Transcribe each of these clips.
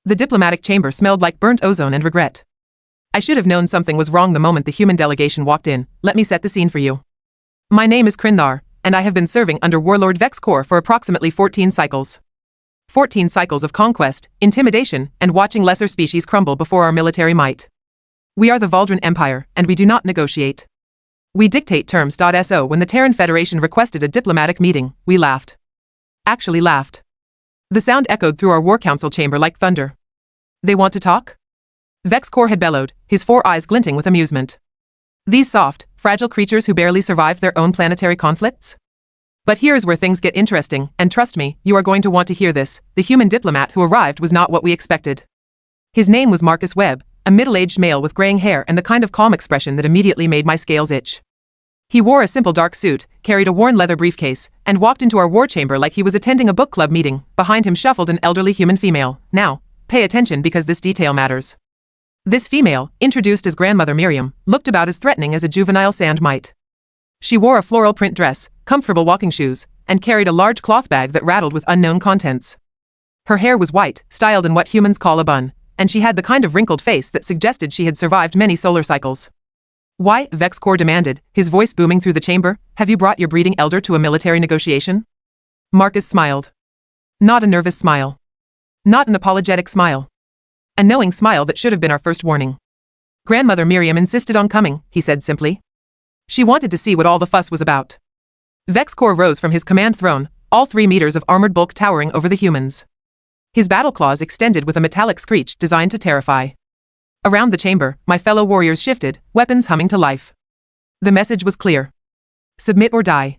The diplomatic chamber smelled like burnt ozone and regret. I should have known something was wrong the moment the human delegation walked in. Let me set the scene for you. My name is Krynn'thar, and I have been serving under Warlord Vex'kor for approximately 14 cycles. 14 cycles of conquest, intimidation, and watching lesser species crumble before our military might. We are the Valdren Empire, and we do not negotiate. We dictate terms. So when the Terran Federation requested a diplomatic meeting, we laughed. Actually laughed. The sound echoed through our War Council chamber like thunder. They want to talk? Vex'kor had bellowed, his 4 eyes glinting with amusement. These soft, fragile creatures who barely survived their own planetary conflicts? But here is where things get interesting, and trust me, you are going to want to hear this. The human diplomat who arrived was not what we expected. His name was Marcus Webb, a middle-aged male with graying hair and the kind of calm expression that immediately made my scales itch. He wore a simple dark suit, carried a worn leather briefcase, and walked into our war chamber like he was attending a book club meeting. Behind him shuffled an elderly human female. Now, pay attention because this detail matters. This female, introduced as Grandmother Miriam, looked about as threatening as a juvenile sand might. She wore a floral print dress, comfortable walking shoes, and carried a large cloth bag that rattled with unknown contents. Her hair was white, styled in what humans call a bun, and she had the kind of wrinkled face that suggested she had survived many solar cycles. Why? Vex'kor demanded, his voice booming through the chamber. Have you brought your breeding elder to a military negotiation? Marcus smiled. Not a nervous smile. Not an apologetic smile. A knowing smile that should have been our first warning. Grandmother Miriam insisted on coming, he said simply. She wanted to see what all the fuss was about. Vex'kor rose from his command throne, all 3 meters of armored bulk towering over the humans. His battle claws extended with a metallic screech designed to terrify. Around the chamber, my fellow warriors shifted, weapons humming to life. The message was clear. Submit or die.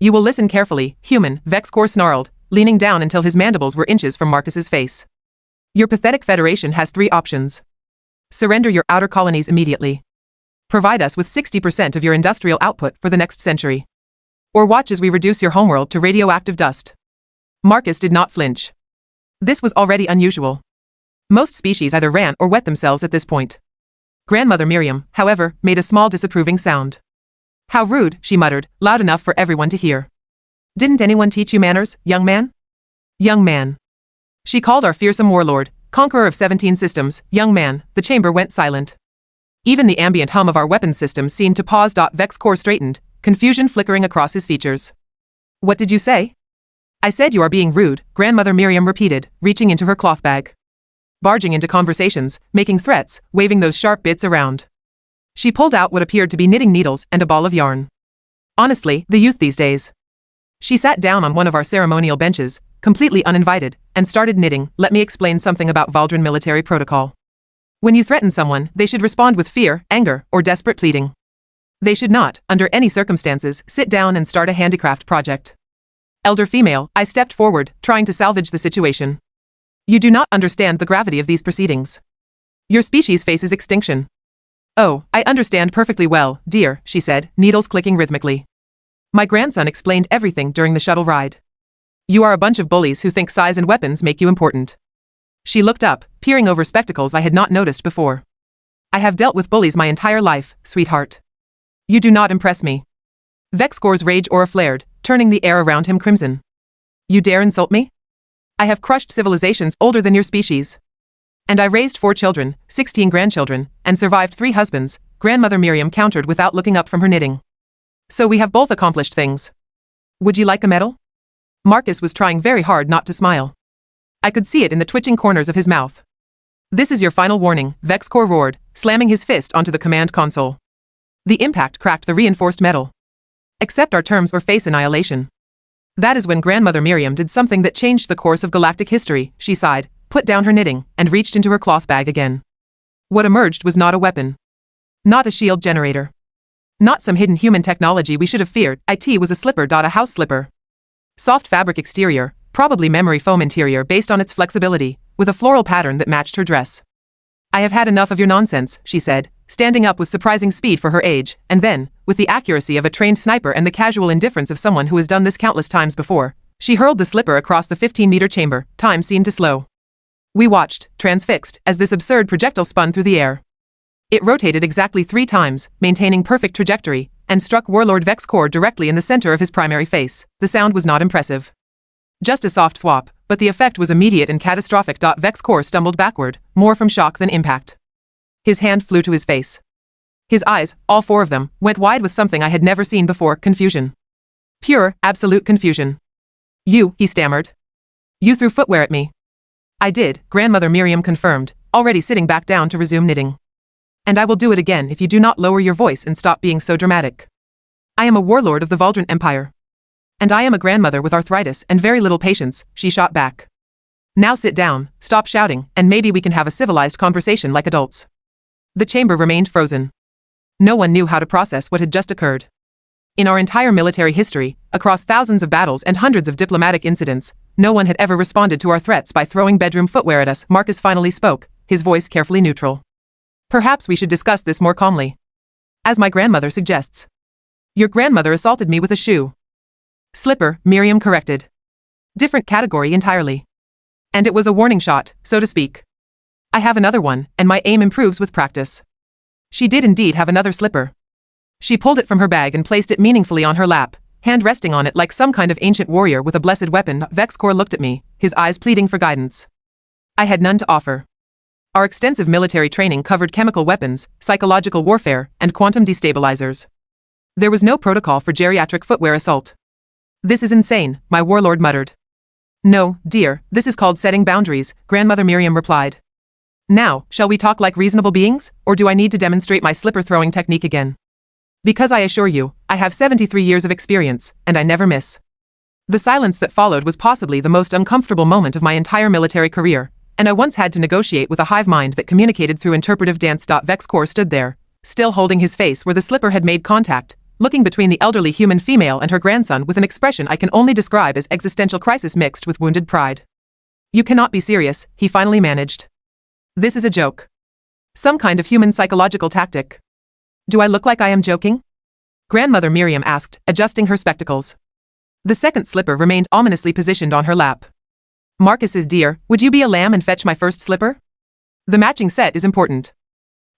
You will listen carefully, human, Vex'kor snarled, leaning down until his mandibles were inches from Marcus's face. Your pathetic federation has 3 options. Surrender your outer colonies immediately. Provide us with 60% of your industrial output for the next century. Or watch as we reduce your homeworld to radioactive dust. Marcus did not flinch. This was already unusual. Most species either ran or wet themselves at this point. Grandmother Miriam, however, made a small disapproving sound. How rude, she muttered, loud enough for everyone to hear. Didn't anyone teach you manners, young man? Young man. She called our fearsome warlord, conqueror of 17 systems, young man. The chamber went silent. Even the ambient hum of our weapons systems seemed to pause. Vex'kor straightened, confusion flickering across his features. What did you say? I said you are being rude, Grandmother Miriam repeated, reaching into her cloth bag. Barging into conversations, making threats, waving those sharp bits around. She pulled out what appeared to be knitting needles and a ball of yarn. Honestly, the youth these days. She sat down on one of our ceremonial benches, completely uninvited, and started knitting. Let me explain something about Valdren military protocol. When you threaten someone, they should respond with fear, anger, or desperate pleading. They should not, under any circumstances, sit down and start a handicraft project. Elder female, I stepped forward, trying to salvage the situation. You do not understand the gravity of these proceedings. Your species faces extinction. Oh, I understand perfectly well, dear, she said, needles clicking rhythmically. My grandson explained everything during the shuttle ride. You are a bunch of bullies who think size and weapons make you important. She looked up, peering over spectacles I had not noticed before. I have dealt with bullies my entire life, sweetheart. You do not impress me. Vex'kor's rage aura flared, turning the air around him crimson. You dare insult me? I have crushed civilizations older than your species. And I raised 4 children, 16 grandchildren, and survived 3 husbands, Grandmother Miriam countered without looking up from her knitting. So we have both accomplished things. Would you like a medal? Marcus was trying very hard not to smile. I could see it in the twitching corners of his mouth. This is your final warning, Vex'kor roared, slamming his fist onto the command console. The impact cracked the reinforced metal. Accept our terms or face annihilation. That is when Grandmother Miriam did something that changed the course of galactic history. She sighed, put down her knitting, and reached into her cloth bag again. What emerged was not a weapon. Not a shield generator. Not some hidden human technology we should have feared. It was a slipper. A house slipper. Soft fabric exterior, probably memory foam interior based on its flexibility, with a floral pattern that matched her dress. I have had enough of your nonsense, she said, standing up with surprising speed for her age, and then, with the accuracy of a trained sniper and the casual indifference of someone who has done this countless times before, she hurled the slipper across the 15-meter chamber. Time seemed to slow. We watched, transfixed, as this absurd projectile spun through the air. It rotated exactly 3 times, maintaining perfect trajectory, and struck Warlord Vex'kor directly in the center of his primary face. The sound was not impressive. Just a soft thwop, but the effect was immediate and catastrophic. Vex'kor stumbled backward, more from shock than impact. His hand flew to his face. His eyes, all four of them, went wide with something I had never seen before: confusion. Pure, absolute confusion. "You," he stammered. "You threw footwear at me." "I did," Grandmother Miriam confirmed, already sitting back down to resume knitting. "And I will do it again if you do not lower your voice and stop being so dramatic. I am a warlord of the Valdren Empire. And I am a grandmother with arthritis and very little patience," she shot back. "Now sit down, stop shouting, and maybe we can have a civilized conversation like adults." The chamber remained frozen. No one knew how to process what had just occurred. In our entire military history, across thousands of battles and hundreds of diplomatic incidents, no one had ever responded to our threats by throwing bedroom footwear at us. Marcus finally spoke, his voice carefully neutral. "Perhaps we should discuss this more calmly. As my grandmother suggests." "Your grandmother assaulted me with a shoe." "Slipper," Miriam corrected. "Different category entirely. And it was a warning shot, so to speak. I have another one, and my aim improves with practice." She did indeed have another slipper. She pulled it from her bag and placed it meaningfully on her lap, hand resting on it like some kind of ancient warrior with a blessed weapon. Vex'kor looked at me, his eyes pleading for guidance. I had none to offer. Our extensive military training covered chemical weapons, psychological warfare, and quantum destabilizers. There was no protocol for geriatric footwear assault. "This is insane," my warlord muttered. "No, dear, this is called setting boundaries," Grandmother Miriam replied. "Now, shall we talk like reasonable beings, or do I need to demonstrate my slipper-throwing technique again? Because I assure you, I have 73 years of experience, and I never miss." The silence that followed was possibly the most uncomfortable moment of my entire military career, and I once had to negotiate with a hive mind that communicated through interpretive dance. Vex'kor stood there, still holding his face where the slipper had made contact, looking between the elderly human female and her grandson with an expression I can only describe as existential crisis mixed with wounded pride. "You cannot be serious," he finally managed. "This is a joke. Some kind of human psychological tactic." "Do I look like I am joking?" Grandmother Miriam asked, adjusting her spectacles. The second slipper remained ominously positioned on her lap. "Marcus is dear, would you be a lamb and fetch my first slipper? The matching set is important."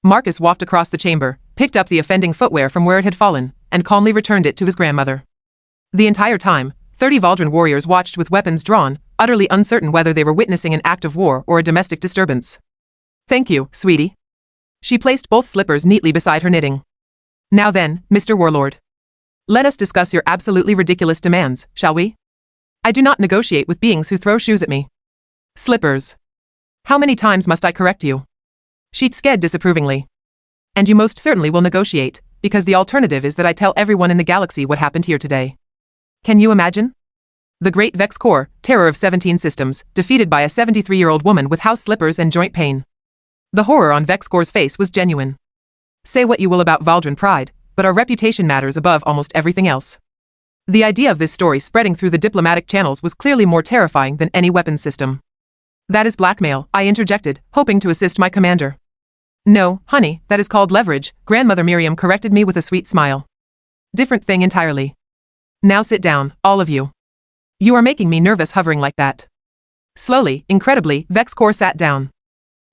Marcus walked across the chamber, picked up the offending footwear from where it had fallen, and calmly returned it to his grandmother. The entire time, 30 Valdren warriors watched with weapons drawn, utterly uncertain whether they were witnessing an act of war or a domestic disturbance. "Thank you, sweetie." She placed both slippers neatly beside her knitting. "Now then, Mr. Warlord. Let us discuss your absolutely ridiculous demands, shall we? I do not negotiate with beings who throw shoes at me." "Slippers. How many times must I correct you?" She sked disapprovingly. "And you most certainly will negotiate, because the alternative is that I tell everyone in the galaxy what happened here today. Can you imagine? The great Vex'kor, terror of 17 systems, defeated by a 73-year-old woman with house slippers and joint pain." The horror on Vex'kor's face was genuine. Say what you will about Valdren pride, but our reputation matters above almost everything else. The idea of this story spreading through the diplomatic channels was clearly more terrifying than any weapons system. "That is blackmail," I interjected, hoping to assist my commander. "No, honey, that is called leverage," Grandmother Miriam corrected me with a sweet smile. "Different thing entirely. Now sit down, all of you. You are making me nervous hovering like that." Slowly, incredibly, Vex'kor sat down.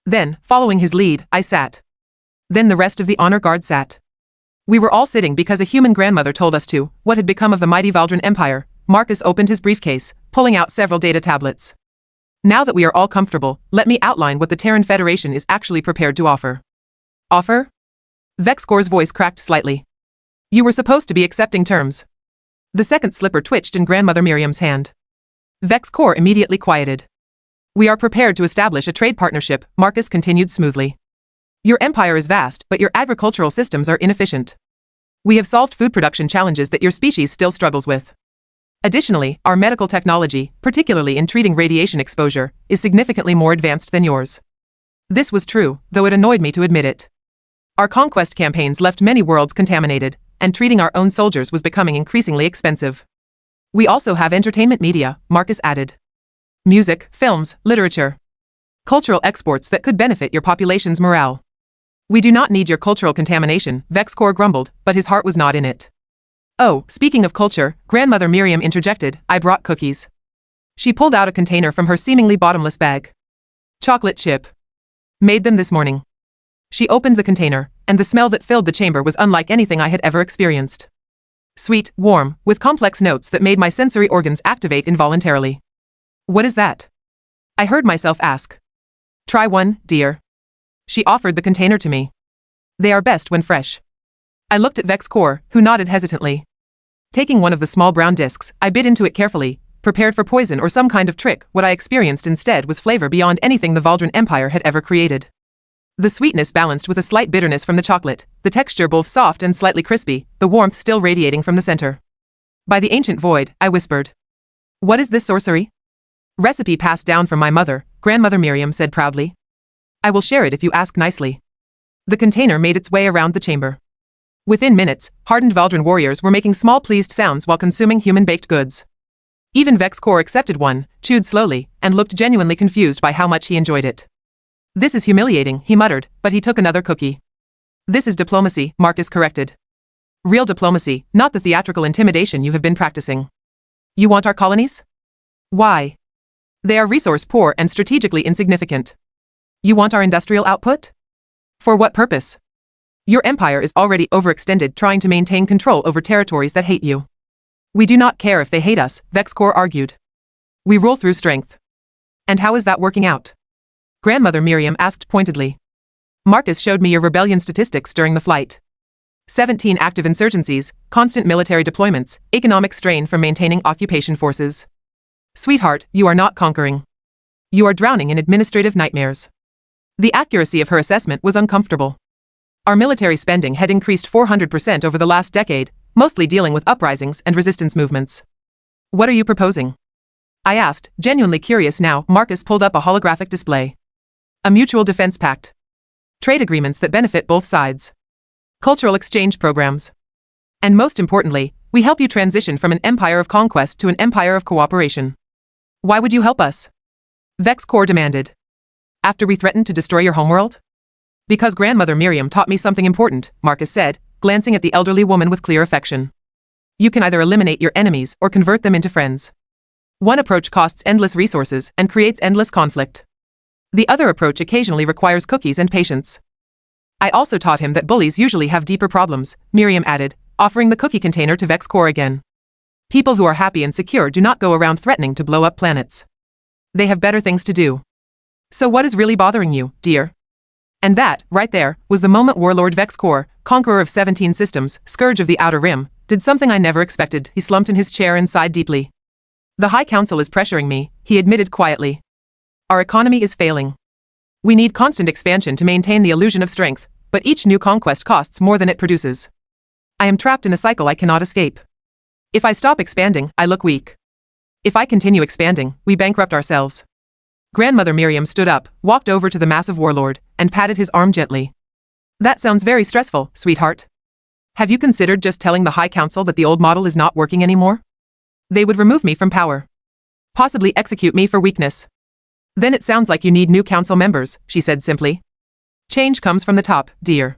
Then, following his lead, I sat. Then the rest of the honor guard sat. We were all sitting because a human grandmother told us to. What had become of the mighty Valdren Empire? Marcus opened his briefcase, pulling out several data tablets. "Now that we are all comfortable, let me outline what the Terran Federation is actually prepared to offer." "Offer?" Vex'kor's voice cracked slightly. "You were supposed to be accepting terms." The second slipper twitched in Grandmother Miriam's hand. Vex'kor immediately quieted. "We are prepared to establish a trade partnership," Marcus continued smoothly. "Your empire is vast, but your agricultural systems are inefficient. We have solved food production challenges that your species still struggles with. Additionally, our medical technology, particularly in treating radiation exposure, is significantly more advanced than yours." This was true, though it annoyed me to admit it. Our conquest campaigns left many worlds contaminated, and treating our own soldiers was becoming increasingly expensive. "We also have entertainment media," Marcus added. "Music, films, literature. Cultural exports that could benefit your population's morale. We do not need your cultural contamination," Vex'kor grumbled, but his heart was not in it. "Oh, speaking of culture," Grandmother Miriam interjected, "I brought cookies." She pulled out a container from her seemingly bottomless bag. "Chocolate chip. Made them this morning." She opened the container, and the smell that filled the chamber was unlike anything I had ever experienced. Sweet, warm, with complex notes that made my sensory organs activate involuntarily. What is that? I heard myself ask. Try one, dear. She offered the container to me. They are best when fresh. I looked at Vex'kor, who nodded hesitantly. Taking one of the small brown discs, I bit into it carefully, prepared for poison or some kind of trick. What I experienced instead was flavor beyond anything the Valdren Empire had ever created. The sweetness balanced with a slight bitterness from the chocolate, the texture both soft and slightly crispy, the warmth still radiating from the center. By the ancient void, I whispered. What is this sorcery? Recipe passed down from my mother, Grandmother Miriam said proudly. I will share it if you ask nicely. The container made its way around the chamber. Within minutes, hardened Valdren warriors were making small pleased sounds while consuming human baked goods. Even Vex'kor accepted one, chewed slowly, and looked genuinely confused by how much he enjoyed it. This is humiliating, he muttered, but he took another cookie. This is diplomacy, Marcus corrected. Real diplomacy, not the theatrical intimidation you have been practicing. You want our colonies? Why? They are resource poor and strategically insignificant. You want our industrial output? For what purpose? Your empire is already overextended trying to maintain control over territories that hate you. We do not care if they hate us, Vex'kor argued. We rule through strength. And how is that working out? Grandmother Miriam asked pointedly. Marcus showed me your rebellion statistics during the flight. 17 active insurgencies, constant military deployments, economic strain from maintaining occupation forces. Sweetheart, you are not conquering. You are drowning in administrative nightmares. The accuracy of her assessment was uncomfortable. Our military spending had increased 400% over the last decade, mostly dealing with uprisings and resistance movements. What are you proposing? I asked, genuinely curious now. Marcus pulled up a holographic display. A mutual defense pact. Trade agreements that benefit both sides. Cultural exchange programs. And most importantly, we help you transition from an empire of conquest to an empire of cooperation. Why would you help us? Vex'kor demanded. After we threatened to destroy your homeworld? Because Grandmother Miriam taught me something important, Marcus said, glancing at the elderly woman with clear affection. You can either eliminate your enemies or convert them into friends. One approach costs endless resources and creates endless conflict. The other approach occasionally requires cookies and patience. I also taught him that bullies usually have deeper problems, Miriam added, offering the cookie container to Vex'kor again. People who are happy and secure do not go around threatening to blow up planets. They have better things to do. So what is really bothering you, dear? And that, right there, was the moment Warlord Vex'kor, conqueror of 17 systems, scourge of the Outer Rim, did something I never expected. He slumped in his chair and sighed deeply. The High Council is pressuring me, he admitted quietly. Our economy is failing. We need constant expansion to maintain the illusion of strength, but each new conquest costs more than it produces. I am trapped in a cycle I cannot escape. If I stop expanding, I look weak. If I continue expanding, we bankrupt ourselves. Grandmother Miriam stood up, walked over to the massive warlord, and patted his arm gently. That sounds very stressful, sweetheart. Have you considered just telling the High Council that the old model is not working anymore? They would remove me from power. Possibly execute me for weakness. Then it sounds like you need new council members, she said simply. Change comes from the top, dear.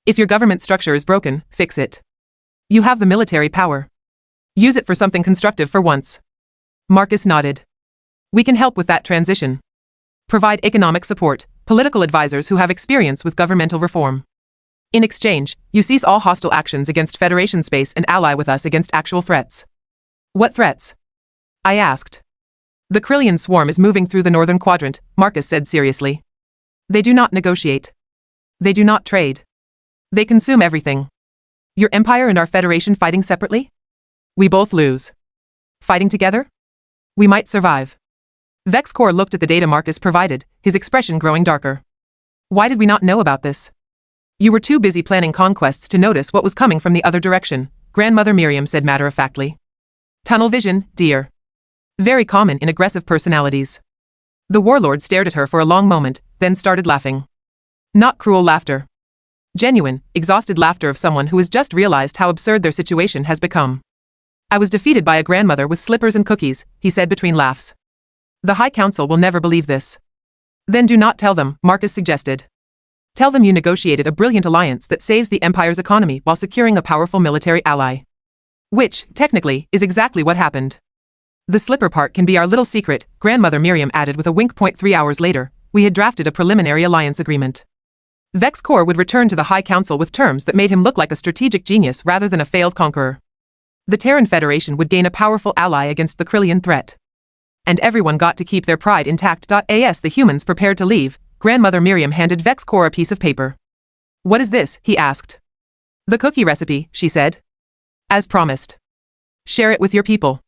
If your government structure is broken, fix it. You have the military power. Use it for something constructive for once. Marcus nodded. We can help with that transition. Provide economic support, political advisors who have experience with governmental reform. In exchange, you cease all hostile actions against Federation space and ally with us against actual threats. What threats? I asked. The Kryllian swarm is moving through the northern quadrant, Marcus said seriously. They do not negotiate. They do not trade. They consume everything. Your empire and our Federation fighting separately? We both lose. Fighting together? We might survive. Vex'kor looked at the data Marcus provided, his expression growing darker. Why did we not know about this? You were too busy planning conquests to notice what was coming from the other direction, Grandmother Miriam said matter-of-factly. Tunnel vision, dear. Very common in aggressive personalities. The warlord stared at her for a long moment, then started laughing. Not cruel laughter. Genuine, exhausted laughter of someone who has just realized how absurd their situation has become. I was defeated by a grandmother with slippers and cookies, he said between laughs. The High Council will never believe this. Then do not tell them, Marcus suggested. Tell them you negotiated a brilliant alliance that saves the Empire's economy while securing a powerful military ally. Which, technically, is exactly what happened. The slipper part can be our little secret, Grandmother Miriam added with a wink. 3 hours later, we had drafted a preliminary alliance agreement. Vex'kor would return to the High Council with terms that made him look like a strategic genius rather than a failed conqueror. The Terran Federation would gain a powerful ally against the Kryllian threat. and everyone got to keep their pride intact. As the humans prepared to leave, Grandmother Miriam handed Vex'kor a piece of paper. "What is this?" he asked. "The cookie recipe," she said. "As promised. Share it with your people.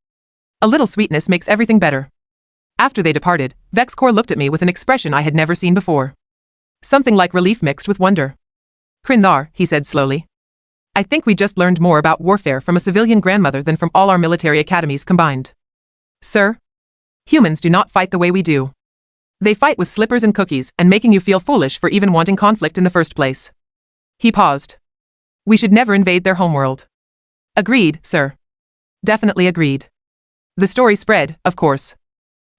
A little sweetness makes everything better." After they departed, Vex'kor looked at me with an expression I had never seen before. Something like relief mixed with wonder. "Krynn'thar," he said slowly. "I think we just learned more about warfare from a civilian grandmother than from all our military academies combined. Sir? Humans do not fight the way we do. They fight with slippers and cookies and making you feel foolish for even wanting conflict in the first place." He paused. "We should never invade their homeworld." "Agreed, sir." "Definitely agreed." The story spread, of course.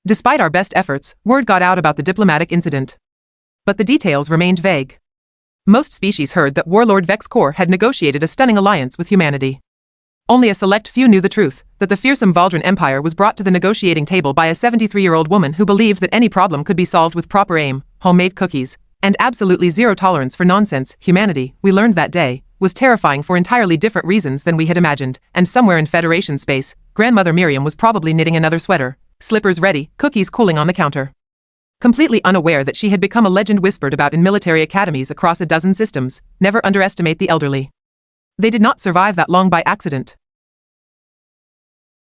Despite our best efforts, word got out about the diplomatic incident. But the details remained vague. Most species heard that Warlord Vex'kor had negotiated a stunning alliance with humanity. Only a select few knew the truth, that the fearsome Valdren Empire was brought to the negotiating table by a 73-year-old woman who believed that any problem could be solved with proper aim, homemade cookies, and absolutely zero tolerance for nonsense. Humanity, we learned that day, was terrifying for entirely different reasons than we had imagined, and somewhere in Federation space, Grandmother Miriam was probably knitting another sweater, slippers ready, cookies cooling on the counter. Completely unaware that she had become a legend whispered about in military academies across a dozen systems, never underestimate the elderly. They did not survive that long by accident.